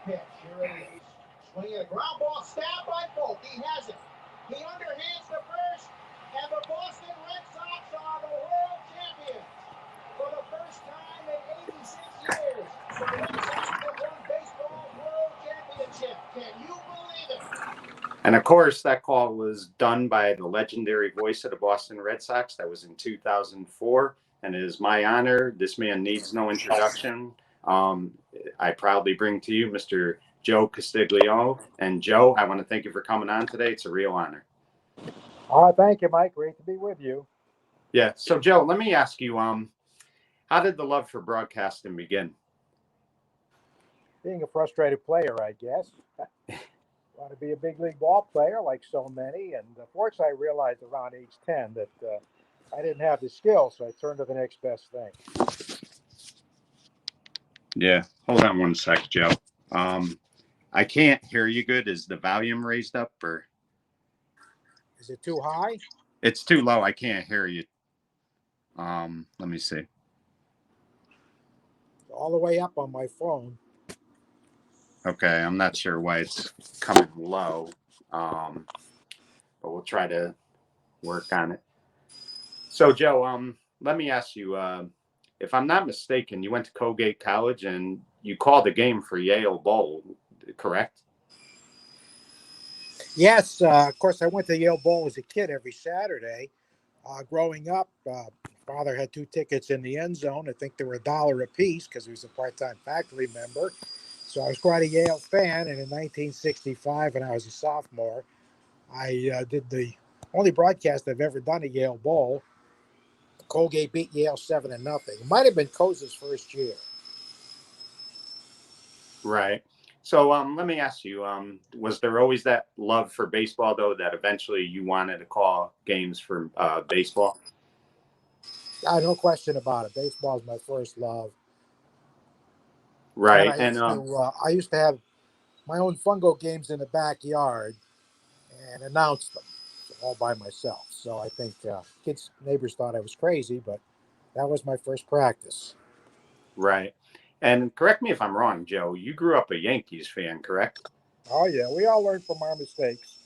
pitch. Here it is. Swinging a ground ball, stabbed by Polk. He has it. He underhands the first, and the Boston Red Sox are the world champions. For the first time in 86 years, the Red Sox have won baseball's world championship. Can you believe it? And of course, that call was done by the legendary voice of the Boston Red Sox. That was in 2004. And it is my honor. This man needs no introduction. Um, I proudly bring to you Mr. Joe Castiglione. And Joe, I want to thank you for coming on today. It's a real honor. Thank you, Mike. Great to be with you. Yeah. So, Joe, let me ask you, how did the love for broadcasting begin? Being a frustrated player, I guess. Want to be a big league ball player like so many. And fortunately, I realized around age 10 that I didn't have the skill, so I turned to the next best thing. Yeah. Hold on one sec, Joe. I can't hear you good. Is the volume raised up or? Is it too high? It's too low. I can't hear you. Let me see. All the way up on my phone. Okay, I'm not sure why it's coming low, but we'll try to work on it. So, Joe, let me ask you, if I'm not mistaken, you went to Colgate College and you called a game for Yale Bowl, correct? Yes, of course, I went to Yale Bowl as a kid every Saturday. Growing up, father had 2 tickets in the end zone. I think they were $1 a piece because he was a part-time faculty member. So I was quite a Yale fan, and in 1965, when I was a sophomore, I did the only broadcast I've ever done at Yale Bowl. Colgate beat Yale 7-0. It might have been Coza's first year. Right. So let me ask you, was there always that love for baseball, though, that eventually you wanted to call games for baseball? No question about it. Baseball is my first love. Right. And I used to have my own fungo games in the backyard and announce them all by myself. So I think neighbors thought I was crazy, but that was my first practice. Right. And correct me if I'm wrong, Joe, you grew up a Yankees fan, correct? Oh, yeah. We all learn from our mistakes.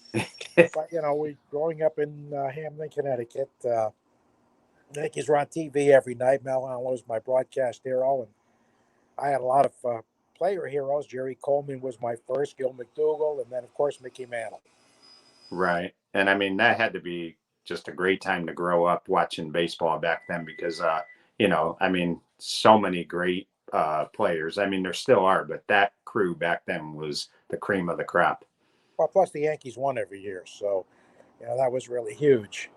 But, growing up in Hamden, Connecticut, Yankees were on TV every night. Mel Allen was my broadcast hero, and I had a lot of player heroes. Jerry Coleman was my first, Gil McDougall, and then, of course, Mickey Mantle. Right. And I mean, that had to be just a great time to grow up watching baseball back then because, I mean, so many great players. I mean, there still are, but that crew back then was the cream of the crop. Well, plus the Yankees won every year. So, that was really huge.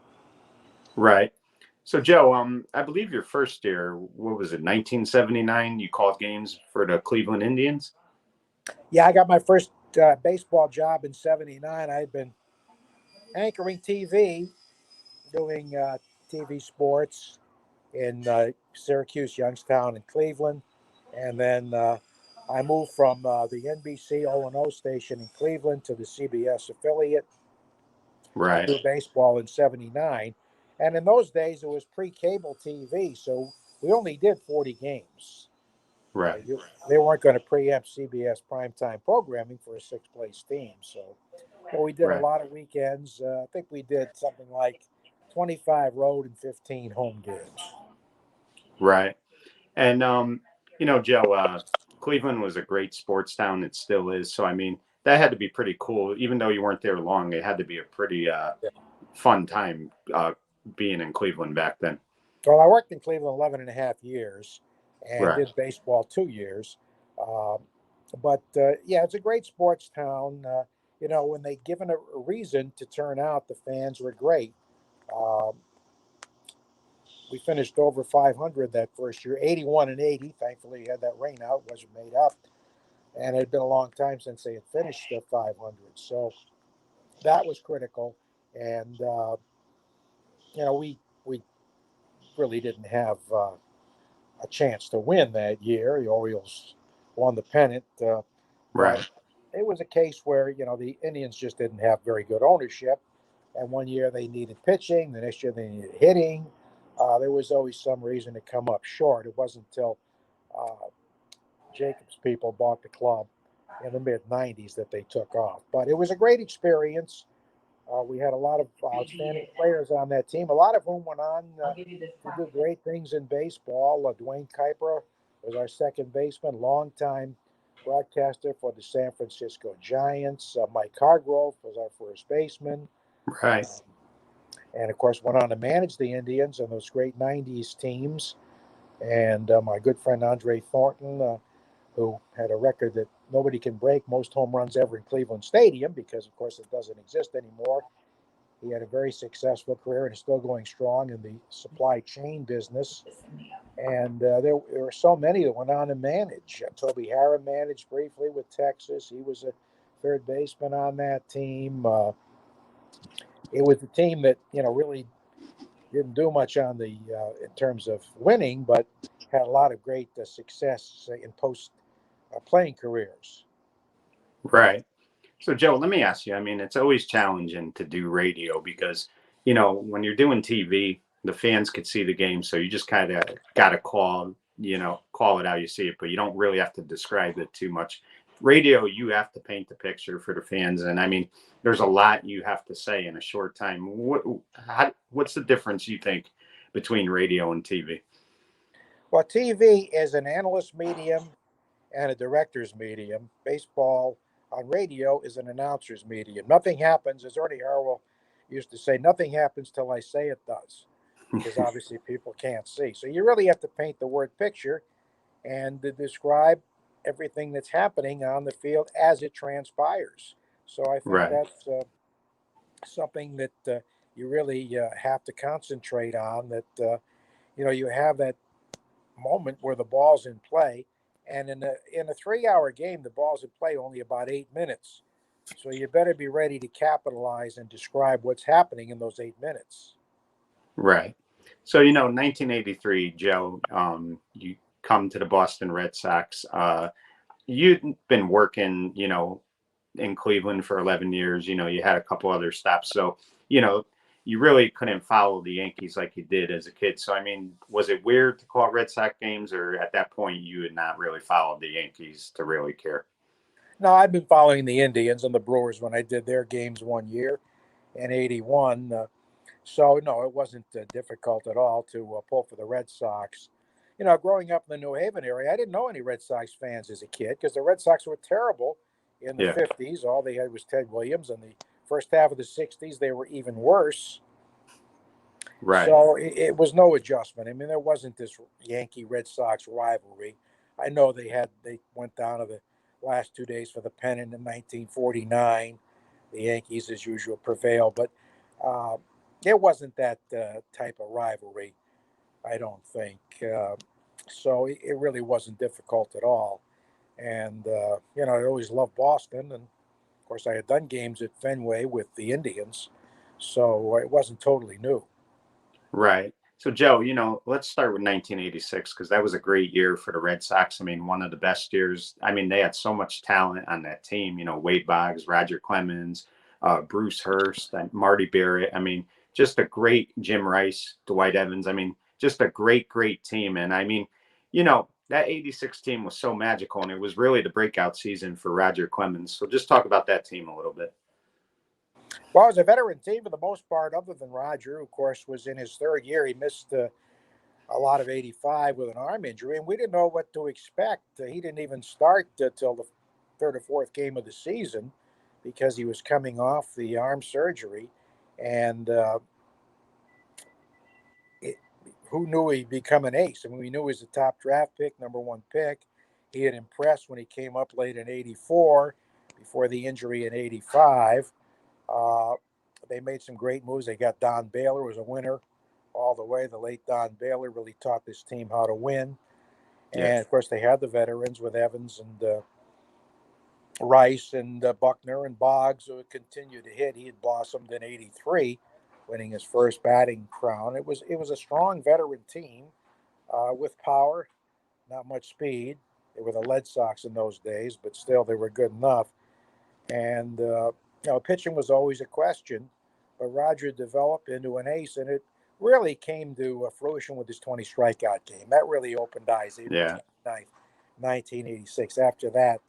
Right. So, Joe, I believe your first year, what was it, 1979? You called games for the Cleveland Indians? Yeah, I got my first baseball job in '79. I had been anchoring TV, doing TV sports in Syracuse, Youngstown, and Cleveland. And then I moved from the NBC O&O station in Cleveland to the CBS affiliate. Right. I did baseball in '79. And in those days, it was pre-cable TV, so we only did 40 games. Right. They weren't going to preempt CBS primetime programming for a 6th-place team. So we did a lot of weekends. I think we did something like 25 road and 15 home games. Right. And, Joe, Cleveland was a great sports town. It still is. So, I mean, that had to be pretty cool. Even though you weren't there long, it had to be a pretty fun time being in Cleveland back then. Well, I worked in Cleveland 11 and a half years and did baseball 2 years. But it's a great sports town. When they given a reason to turn out, the fans were great. We finished over 500 that first year, 81 and 80. Thankfully, had that rain out, wasn't made up. And it had been a long time since they had finished the 500. So that was critical. And, we really didn't have a chance to win that year. The Orioles won the pennant. Right. It was a case where, the Indians just didn't have very good ownership. And one year they needed pitching. The next year they needed hitting. There was always some reason to come up short. It wasn't until Jacobs people bought the club in the mid-90s that they took off. But it was a great experience. We had a lot of outstanding players on that team, a lot of whom went on to do great things in baseball. Dwayne Kuiper was our second baseman, longtime broadcaster for the San Francisco Giants. Mike Hargrove was our first baseman. Right. And, of course, went on to manage the Indians and those great 90s teams. And my good friend Andre Thornton, who had a record that nobody can break, most home runs ever in Cleveland Stadium, because, of course, it doesn't exist anymore. He had a very successful career and is still going strong in the supply chain business. And there were so many that went on to manage. Toby Harrah managed briefly with Texas. He was a third baseman on that team. It was a team that, really didn't do much on the in terms of winning, but had a lot of great success in post playing careers. Right. So, Joe, let me ask you. I mean, it's always challenging to do radio because, when you're doing TV, the fans could see the game. So you just kind of got to call it how you see it, but you don't really have to describe it too much. Radio, you have to paint the picture for the fans. And I mean, there's a lot you have to say in a short time. What's the difference, you think, between radio and TV? Well, TV is an analyst medium and a director's medium. Baseball on radio is an announcer's medium. Nothing happens, as Ernie Harwell used to say, nothing happens till I say it does, because obviously people can't see. So you really have to paint the word picture and to describe everything that's happening on the field as it transpires. So I think Right. that's something that you really have to concentrate on, that, you have that moment where the ball's in play. And in a 3-hour game, the ball's in play only about 8 minutes. So you better be ready to capitalize and describe what's happening in those 8 minutes. Right. So, 1983, Joe, you come to the Boston Red Sox. You'd been working, in Cleveland for 11 years. You had a couple other stops. So, you really couldn't follow the Yankees like you did as a kid. So, I mean, was it weird to call Red Sox games, or at that point you had not really followed the Yankees to really care? No, I've been following the Indians and the Brewers when I did their games one year in '81. So, no, it wasn't difficult at all to pull for the Red Sox. Growing up in the New Haven area, I didn't know any Red Sox fans as a kid because the Red Sox were terrible in the Yeah. 50s. All they had was Ted Williams. In the first half of the 60s, they were even worse. Right. So it was no adjustment. I mean, there wasn't this Yankee-Red Sox rivalry. I know they went down to the last 2 days for the pennant in 1949. The Yankees, as usual, prevailed, but it wasn't that type of rivalry, I don't think. So it really wasn't difficult at all. And, I always loved Boston. And, of course, I had done games at Fenway with the Indians. So it wasn't totally new. Right. So, Joe, let's start with 1986 because that was a great year for the Red Sox. I mean, one of the best years. I mean, they had so much talent on that team. Wade Boggs, Roger Clemens, Bruce Hurst, and Marty Barrett. I mean, just a great Jim Rice, Dwight Evans. I mean, just a great, great team. And I mean, that 86 team was so magical, and it was really the breakout season for Roger Clemens. So just talk about that team a little bit. Well, it was a veteran team for the most part, other than Roger, who, of course, was in his third year. He missed a lot of '85 with an arm injury, and we didn't know what to expect. He didn't even start till the third or fourth game of the season because he was coming off the arm surgery. And who knew he'd become an ace? I mean, we knew he was a top draft pick, number one pick. He had impressed when he came up late in '84 before the injury in '85. They made some great moves. They got Don Baylor, was a winner all the way. The late Don Baylor really taught this team how to win. Yeah. And, of course, they had the veterans with Evans and Rice and Buckner and Boggs, who would continue to hit. He had blossomed in '83, winning his first batting crown. It was a strong veteran team with power, not much speed. They were the Red Sox in those days, but still they were good enough. And, pitching was always a question, but Roger developed into an ace, and it really came to fruition with his 20 strikeout game. That really opened eyes. April 29th, 1986. After that,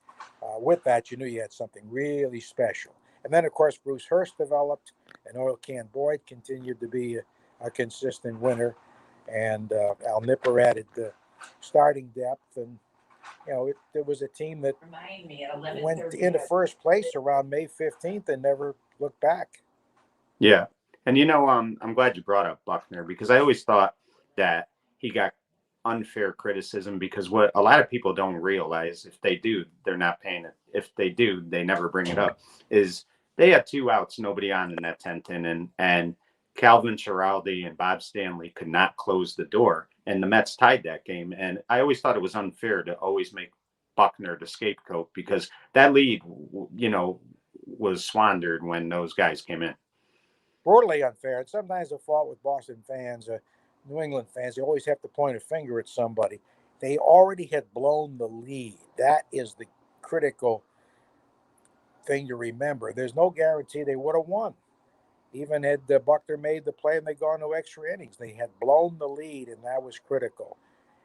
with that, you knew you had something really special. And then, of course, Bruce Hurst developed, and Oil Can Boyd continued to be a consistent winner. And Al Nipper added the starting depth. And, it was a team that went into first place around May 15th and never looked back. Yeah. And, I'm glad you brought up Buckner because I always thought that he got unfair criticism because what a lot of people don't realize, if they do, they're not paying it. If they do, they never bring it up, is they had 2 outs, nobody on in that 10th inning, and Calvin Schiraldi and Bob Stanley could not close the door, and the Mets tied that game. And I always thought it was unfair to always make Buckner the scapegoat because that lead, was squandered when those guys came in. Brutally unfair. And sometimes the fault with Boston fans, New England fans, they always have to point a finger at somebody. They already had blown the lead. That is the critical thing to remember. There's no guarantee they would have won. Even had Buckner made the play and they gone to extra innings, they had blown the lead, and that was critical.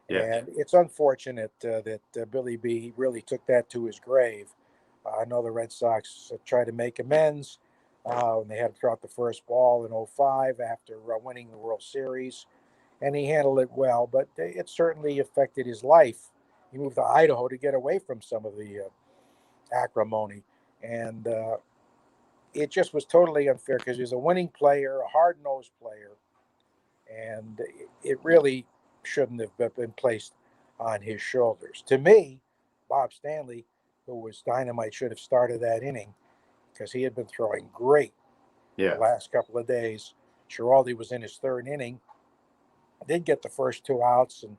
Yeah. And it's unfortunate that Billy B really took that to his grave. I know the Red Sox tried to make amends. And they had to throw out the first ball in 05 after winning the World Series. And he handled it well, but it certainly affected his life. He moved to Idaho to get away from some of the acrimony. And it just was totally unfair because he was a winning player, a hard-nosed player. And it really shouldn't have been placed on his shoulders. To me, Bob Stanley, who was dynamite, should have started that inning because he had been throwing great the last couple of days. Schiraldi was in his 3rd inning, did get the first 2 outs, and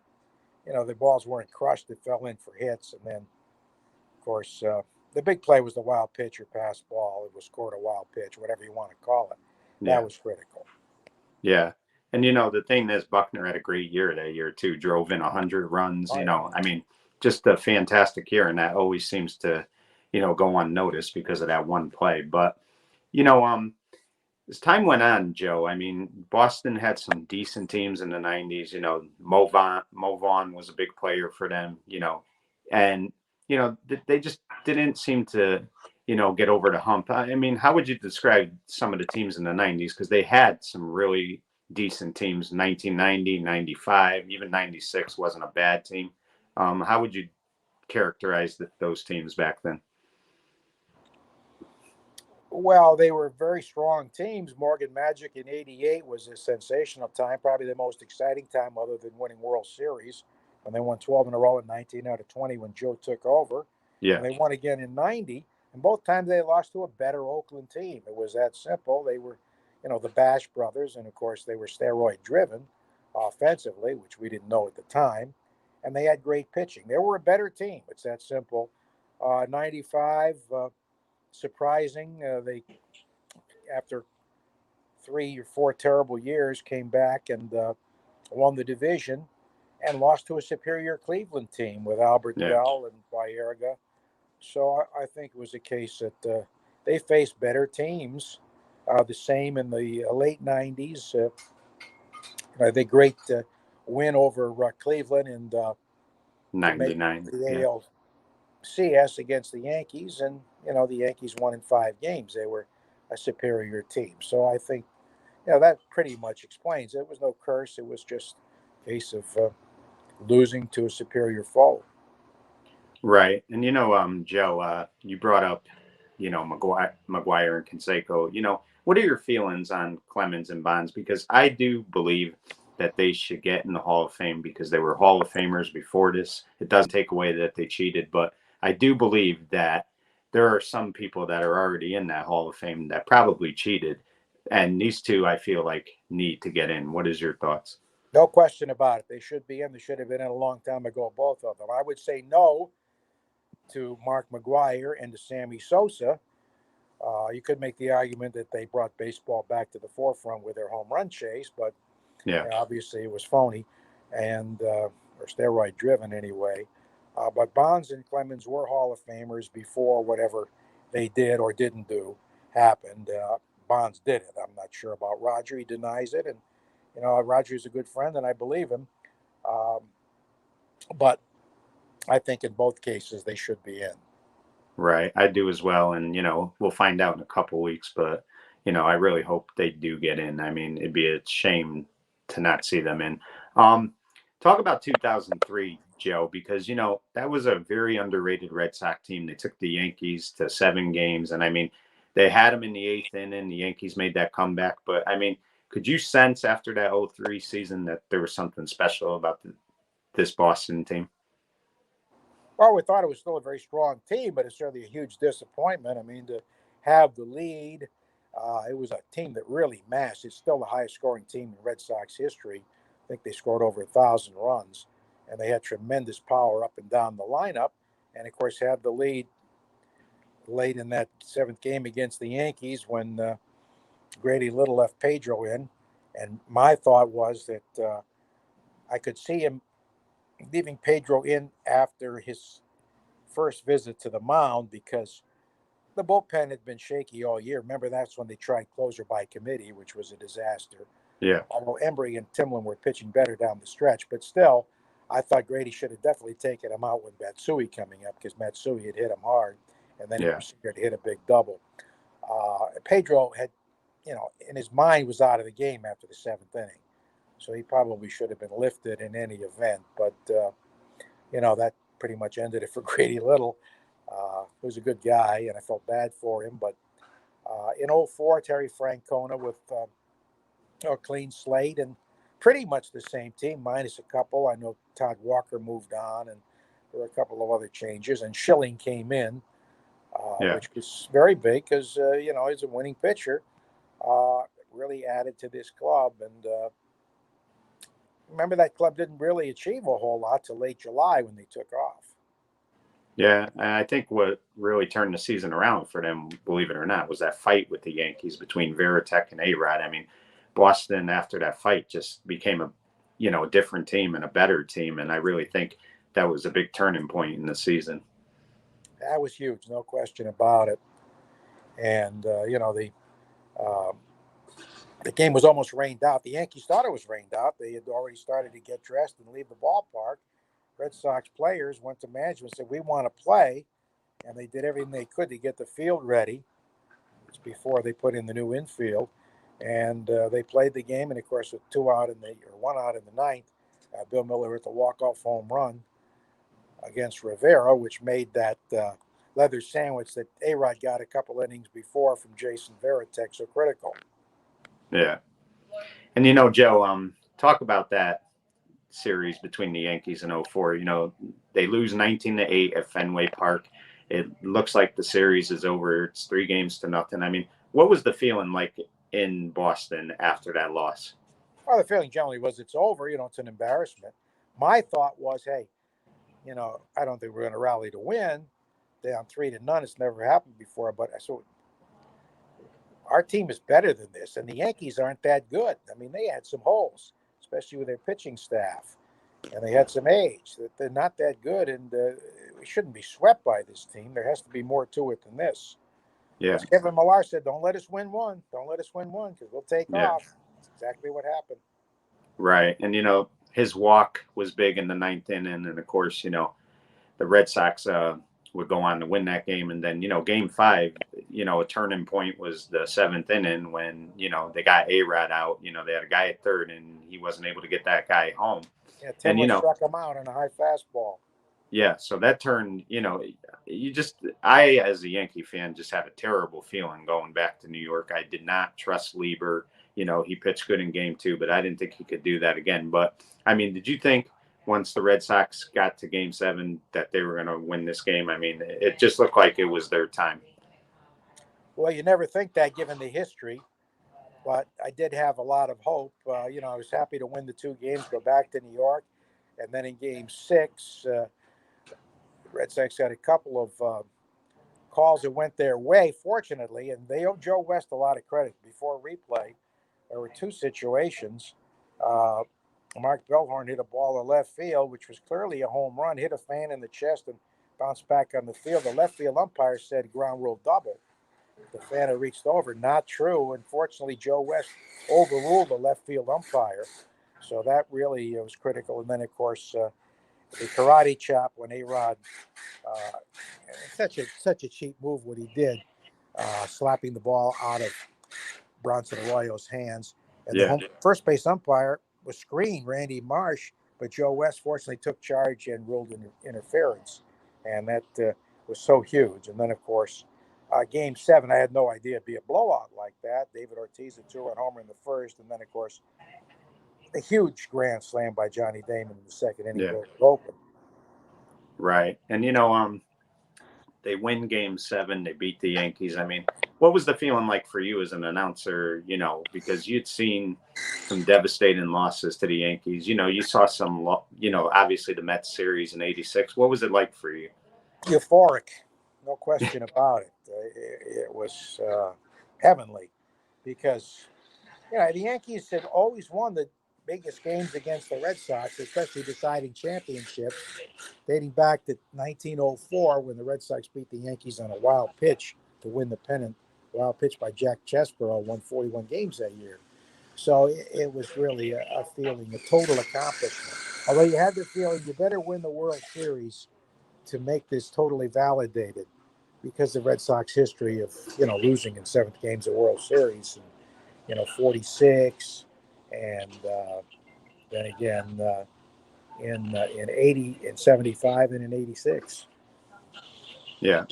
the balls weren't crushed; it fell in for hits. And then, of course, the big play was the wild pitch or pass ball. It was scored a wild pitch, whatever you want to call it. That was critical. Yeah. And, the thing is, Buckner had a great year that year, too. Drove in 100 runs, I mean, just a fantastic year. And that always seems to, go unnoticed because of that one play. But, as time went on, Joe, I mean, Boston had some decent teams in the 90s. Mo Vaughn was a big player for them, and, they just didn't seem to, get over the hump. I mean, how would you describe some of the teams in the 90s? Because they had some really decent teams. 1990, 95, even 96 wasn't a bad team. How would you characterize those teams back then? Well, they were very strong teams. Morgan Magic in '88 was a sensational time, probably the most exciting time other than winning World Series. When they won 12 in a row in 19 out of 20 when Joe took over. Yeah. And they won again in 90. And both times they lost to a better Oakland team. It was that simple. They were, the Bash brothers. And, of course, they were steroid-driven offensively, which we didn't know at the time. And they had great pitching. They were a better team. It's that simple. 95, surprising. They, after 3 or 4 terrible years, came back and won the division and lost to a superior Cleveland team with Albert Bell and Baerga. So I think it was a case that they faced better teams. The same in the late 90s. The great win over Cleveland and 99. The ALCS against the Yankees. And, the Yankees won in 5 games. They were a superior team. So I think, that pretty much explains it. It was no curse. It was just a case of losing to a superior foe. Right. And, Joe, you brought up, McGuire and Canseco. What are your feelings on Clemens and Bonds? Because I do believe that they should get in the Hall of Fame because they were Hall of Famers before this. It doesn't take away that they cheated, but I do believe that there are some people that are already in that Hall of Fame that probably cheated. And these two, I feel like, need to get in. What is your thoughts? No question about it. They should be in. They should have been in a long time ago, both of them. I would say no to Mark McGwire and to Sammy Sosa. You could make the argument that they brought baseball back to the forefront with their home run chase, but obviously it was phony and or steroid driven anyway. But Bonds and Clemens were Hall of Famers before whatever they did or didn't do happened. Bonds did it. I'm not sure about Roger. He denies it, and Roger's a good friend, and I believe him. But I think in both cases they should be in. Right. I do as well. And, we'll find out in a couple weeks, but, I really hope they do get in. I mean, it'd be a shame to not see them in. Um, Talk about 2003, Joe, because, that was a very underrated Red Sox team. They took the Yankees to 7 games. And I mean, they had them in the 8th inning. The Yankees made that comeback. But I mean, could you sense after that '03 season that there was something special about this Boston team? Well, we thought it was still a very strong team, but it's certainly a huge disappointment. I mean, to have the lead, it was a team that really mashed. It's still the highest scoring team in Red Sox history. I think they scored over 1,000 runs, and they had tremendous power up and down the lineup. And of course, had the lead late in that 7th game against the Yankees when Grady Little left Pedro in. And my thought was that I could see him leaving Pedro in after his first visit to the mound because the bullpen had been shaky all year. Remember, that's when they tried closer by committee, which was a disaster. Yeah. Although Embry and Timlin were pitching better down the stretch, but still, I thought Grady should have definitely taken him out with Matsui coming up because Matsui had hit him hard, and then he Yeah. proceeded to hit a big double. Pedro had, in his mind was out of the game after the 7th inning, so he probably should have been lifted in any event. But that pretty much ended it for Grady Little. He was a good guy, and I felt bad for him. But in '04, Terry Francona with a clean slate and pretty much the same team, minus a couple. I know Todd Walker moved on, and there were a couple of other changes. And Schilling came in, Yeah. which was very big because, he's a winning pitcher. Really added to this club. And remember, that club didn't really achieve a whole lot till late July when they took off. Yeah, and I think what really turned the season around for them, believe it or not, was that fight with the Yankees between Varitek and A-Rod. I mean, Boston after that fight just became a different team and a better team, and I really think that was a big turning point in the season. That was huge, no question about it. And um, the game was almost rained out. The Yankees thought it was rained out. They had already started to get dressed and leave the ballpark. Red Sox players went to management and said, "We want to play." And they did everything they could to get the field ready. It's before they put in the new infield. And they played the game. And of course, with 1 out in the ninth, Bill Miller hit the walk-off home run against Rivera, which made that leather sandwich that A-Rod got a couple innings before from Jason Varitek so critical. Yeah. And Joe, talk about that series between the Yankees and '04. They lose 19-8 at Fenway Park. It looks like the series is over. It's 3-0. I mean, what was the feeling like in Boston after that loss? Well, the feeling generally was it's over. It's an embarrassment. My thought was, hey, I don't think we're going to rally to win. Down 3-0. It's never happened before. But so our team is better than this, and the Yankees aren't that good. I mean, they had some holes, especially with their pitching staff, and they had some age. That they're not that good, and we shouldn't be swept by this team. There has to be more to it than this. Yeah. As Kevin Millar said, "Don't let us win one. Don't let us win one, because we'll take off." That's exactly what happened. Right. And, his walk was big in the 9th inning. And, of course, the Red Sox would go on to win that game. And then, Game 5, a turning point was the 7th inning when, they got A-Rod out. They had a guy at third, and he wasn't able to get that guy home. Yeah, Timlin struck him out on a high fastball. Yeah, so that turned, I, as a Yankee fan, just had a terrible feeling going back to New York. I did not trust Lieber. He pitched good in Game 2, but I didn't think he could do that again. But, I mean, did you think once the Red Sox got to Game 7 that they were going to win this game? I mean, it just looked like it was their time. Well, you never think that given the history, but I did have a lot of hope. I was happy to win the 2 games, go back to New York, and then in Game 6, Red Sox had a couple of calls that went their way, fortunately, and they owe Joe West a lot of credit. Before replay, there were 2 situations. Mark Bellhorn hit a ball in left field, which was clearly a home run, hit a fan in the chest and bounced back on the field. The left field umpire said ground rule double. The fan had reached over. Not true. Unfortunately, Joe West overruled the left field umpire. So that really was critical. And then, of course, the karate chop when A-Rod, such a cheap move what he did, slapping the ball out of Bronson Arroyo's hands. And the Yeah. home first base umpire was screened, Randy Marsh, but Joe West fortunately took charge and ruled interference. And that was so huge. And then, of course, Game 7, I had no idea it'd be a blowout like that. David Ortiz, a 2-run homer in the first. And then, of course, a huge grand slam by Johnny Damon in the second inning. Yeah. Open. Right. And, they win Game 7. They beat the Yankees. I mean, what was the feeling like for you as an announcer, because you'd seen some devastating losses to the Yankees. You saw some, obviously the Mets series in '86. What was it like for you? Euphoric. No question about it. It was heavenly because, the Yankees had always won the biggest games against the Red Sox, especially deciding championships, dating back to 1904 when the Red Sox beat the Yankees on a wild pitch to win the pennant. Wild pitch by Jack Chesborough, won 41 games that year. So it was really a feeling, a total accomplishment. Although you had the feeling you better win the World Series to make this totally validated, because the Red Sox history of, losing in seventh games of World Series, and, 46, and then again in 80, in 75, and in 86. Yeah.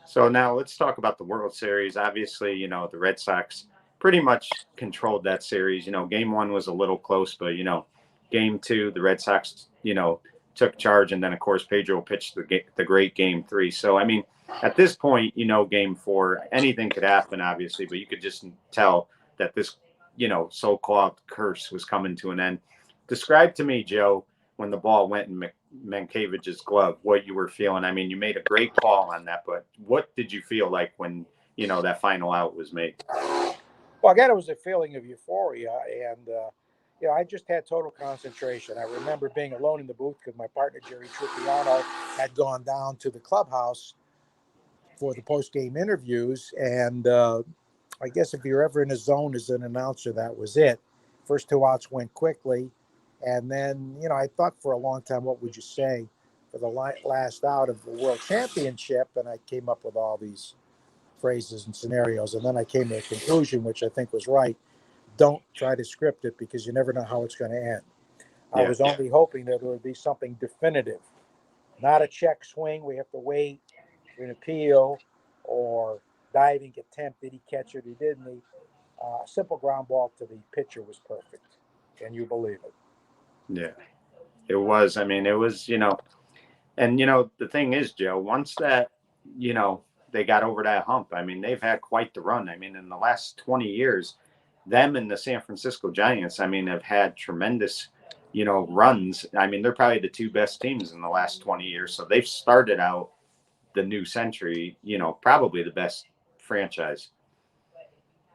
So now let's talk about the World Series. Obviously, the Red Sox pretty much controlled that series. Game 1 was a little close, but, Game 2, the Red Sox, took charge. And then, of course, Pedro pitched the great Game 3. So, I mean, at this point, Game 4, anything could happen, obviously, but you could just tell that this, so-called curse was coming to an end. Describe to me, Joe, when the ball went in Mankiewicz's glove, what you were feeling. I mean, you made a great call on that, but what did you feel like when, that final out was made? Well, again, it was a feeling of euphoria, and I just had total concentration. I remember being alone in the booth because my partner Jerry Truppiano had gone down to the clubhouse for the post-game interviews, and I guess if you're ever in a zone as an announcer, that was it. First 2 outs went quickly, and then I thought for a long time, what would you say for the last out of the World Championship? And I came up with all these phrases and scenarios, and then I came to a conclusion, which I think was right. Don't try to script it because you never know how it's going to end. I was only hoping that there would be something definitive, not a check swing. We have to wait for an appeal or diving attempt. Did he catch it? He didn't. The simple ground ball to the pitcher was perfect. Can you believe it? Yeah, it was. I mean, it was, and, the thing is, Joe, once that, they got over that hump, I mean, they've had quite the run. I mean, in the last 20 years, them and the San Francisco Giants, I mean, have had tremendous, runs. I mean, they're probably the 2 best teams in the last 20 years. So they've started out the new century, probably the best franchise.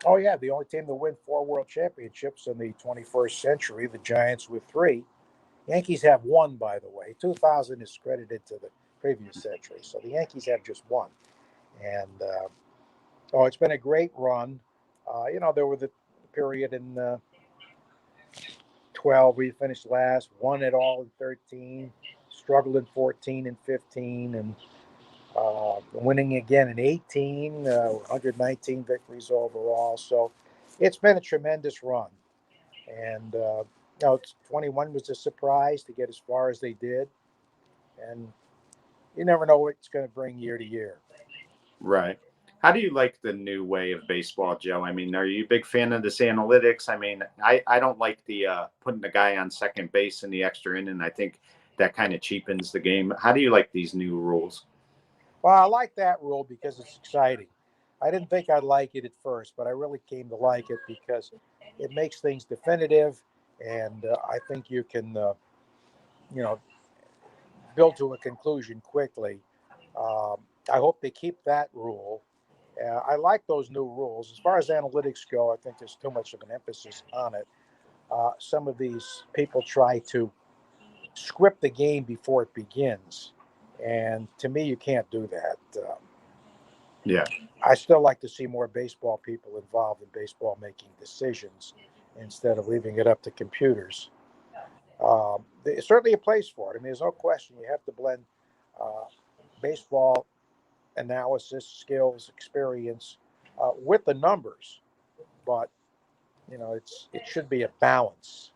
Oh, yeah, the only team to win 4 world championships in the 21st century, the Giants with 3. Yankees have 1, by the way. 2000 is credited to the previous century. So the Yankees have just 1. And, it's been a great run. There was the period in 12 we finished last, won it all in 13, struggled in 14 and 15, and winning again in 18, 119 victories overall. So it's been a tremendous run. And, 21 was a surprise to get as far as they did. And you never know what it's going to bring year to year. Right. How do you like the new way of baseball, Joe? I mean, are you a big fan of this analytics? I mean, I don't like the putting the guy on second base in the extra inning. I think that kind of cheapens the game. How do you like these new rules? Well, I like that rule because it's exciting. I didn't think I'd like it at first, but I really came to like it because it makes things definitive, and I think you can, build to a conclusion quickly. I hope they keep that rule. I like those new rules. As far as analytics go, I think there's too much of an emphasis on it. Some of these people try to script the game before it begins. And to me, you can't do that. Yeah. I still like to see more baseball people involved in baseball making decisions instead of leaving it up to computers. There's certainly a place for it. I mean, there's no question. You have to blend uh, baseball analysis, skills, experience with the numbers, but it should be a balance.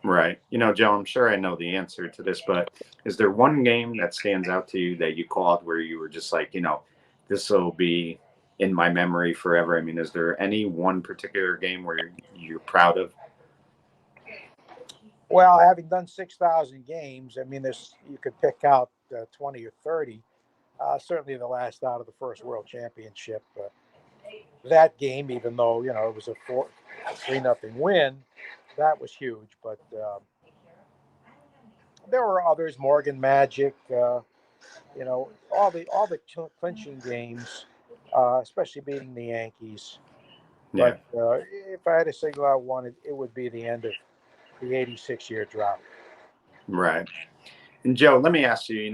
Right. Joe, I'm sure I know the answer to this, but is there one game that stands out to you that you called where you were just like, this will be in my memory forever? I mean, is there any one particular game where you're proud of? Well, having done 6,000 games, I mean, you could pick out 20 or 30. Certainly, the last out of the first World Championship. That game, even though it was a 3-0 win, that was huge. But there were others, Morgan Magic, all the clinching games, especially beating the Yankees. Yeah. But if I had to single out one, it would be the end of the 86-year drought. Right. And Joe, let me ask you,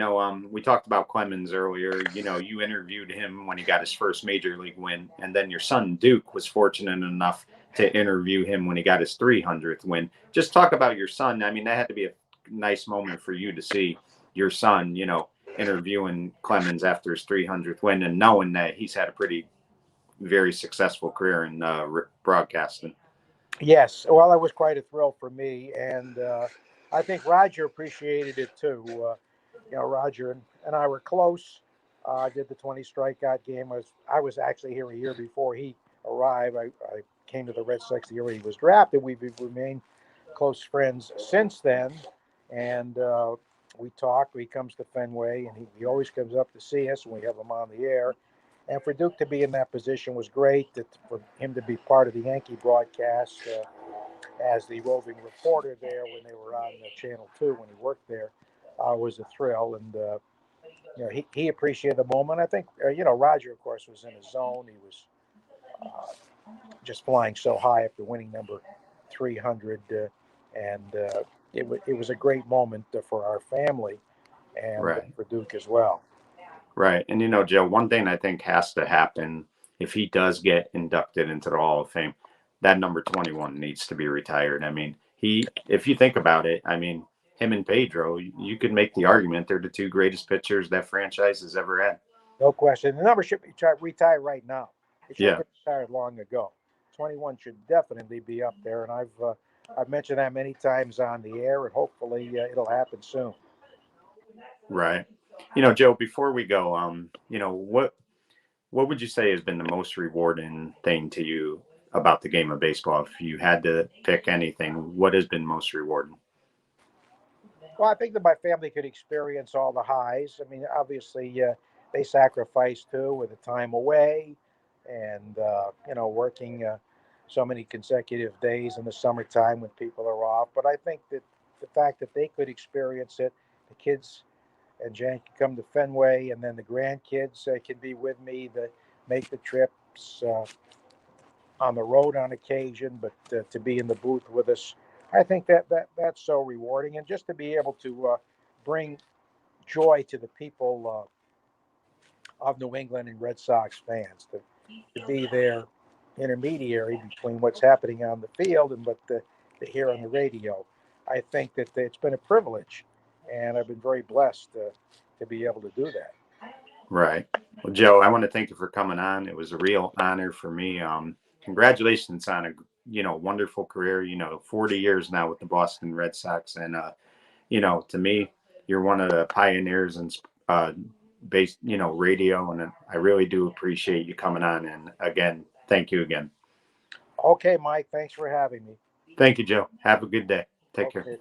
we talked about Clemens earlier. You interviewed him when he got his first major league win, and then your son Duke was fortunate enough to interview him when he got his 300th win. Just talk about your son. I mean, that had to be a nice moment for you to see your son, interviewing Clemens after his 300th win and knowing that he's had a very successful career in broadcasting. Yes, well, it was quite a thrill for me, and I think Roger appreciated it too. Roger and I were close. I did the 20 strikeout game. I was actually here a year before he arrived. I came to the Red Sox the year he was drafted. We've remained close friends since then, and we talk. He comes to Fenway, and he always comes up to see us, and we have him on the air. And for Duke to be in that position was great. For him to be part of the Yankee broadcast as the roving reporter there when they were on Channel 2 when he worked there was a thrill. And, he appreciated the moment. I think, Roger, of course, was in his zone. He was just flying so high after winning number 300. It was a great moment for our family and Right. for Duke as well. Right. And, Joe, one thing I think has to happen if he does get inducted into the Hall of Fame, that number 21 needs to be retired. I mean, if you think about it, I mean, him and Pedro, you could make the argument they're the two greatest pitchers that franchise has ever had. No question. The number should be retired right now. It should have Yeah. been retired long ago. 21 should definitely be up there, and I've mentioned that many times on the air, and hopefully it'll happen soon. Right. Joe, before we go, what would you say has been the most rewarding thing to you about the game of baseball? If you had to pick anything, what has been most rewarding? Well, I think that my family could experience all the highs. I mean, obviously, they sacrifice too with the time away and, working so many consecutive days in the summertime when people are off. But I think that the fact that they could experience it, the kids and Jan can come to Fenway, and then the grandkids can be with me to make the trips on the road on occasion, but to be in the booth with us, I think that's so rewarding, and just to be able to bring joy to the people of New England and Red Sox fans, to be their intermediary between what's happening on the field and what they hear on the radio. I think that it's been a privilege, and I've been very blessed to be able to do that. Right. Well, Joe, I want to thank you for coming on. It was a real honor for me. Congratulations on a wonderful career. 40 years now with the Boston Red Sox, and to me, you're one of the pioneers in radio, and I really do appreciate you coming on. And again, thank you again. Okay, Mike. Thanks for having me. Thank you, Joe. Have a good day. Take care.